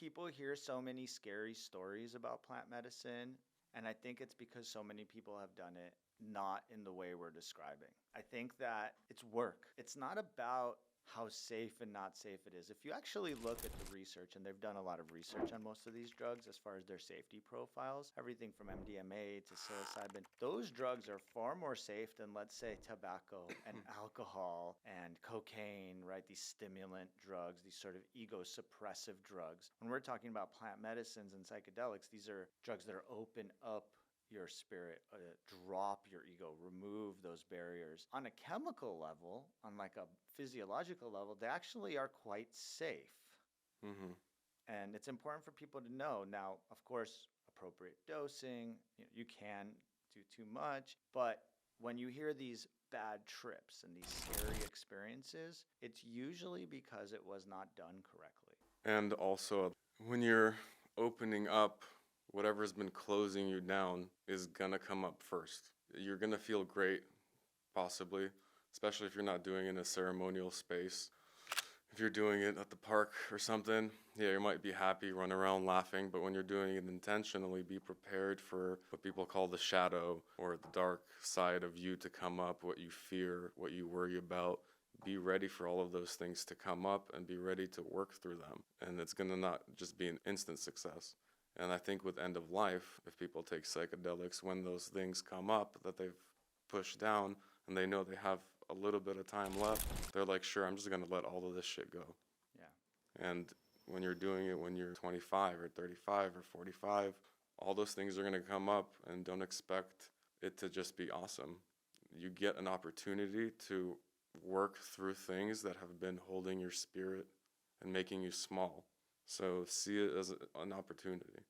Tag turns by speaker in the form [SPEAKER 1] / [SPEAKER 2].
[SPEAKER 1] people hear so many scary stories about plant medicine, and I think it's because so many people have done it not in the way we're describing. I think that it's work. It's not about how safe and not safe it is. If you actually look at the research, and they've done a lot of research on most of these drugs as far as their safety profiles, everything from MDMA to psilocybin, those drugs are far more safe than, let's say, tobacco and alcohol and cocaine, right? These stimulant drugs, these sort of ego suppressive drugs. When we're talking about plant medicines and psychedelics, these are drugs that are open up your spirit, drop your ego, remove those barriers. On a chemical level, on like a physiological level, they actually are quite safe.
[SPEAKER 2] Mm-hmm.
[SPEAKER 1] And it's important for people to know. Now, of course, appropriate dosing, you can do too much, but when you hear these bad trips and these scary experiences, it's usually because it was not done correctly.
[SPEAKER 2] And also, when you're opening up, whatever's been closing you down is gonna come up first. You're gonna feel great, possibly, especially if you're not doing it in a ceremonial space. If you're doing it at the park or something, yeah, you might be happy, run around laughing, but when you're doing it intentionally, be prepared for what people call the shadow or the dark side of you to come up, what you fear, what you worry about. Be ready for all of those things to come up and be ready to work through them. And it's going to not just be an instant success. And I think with end of life, if people take psychedelics, when those things come up that they've pushed down and they know they have a little bit of time left, they're like, sure, I'm just going to let all of this shit go.
[SPEAKER 1] Yeah.
[SPEAKER 2] And when you're doing it when you're 25 or 35 or 45, all those things are going to come up, and don't expect it to just be awesome. You get an opportunity to work through things that have been holding your spirit and making you small. So see it as an opportunity.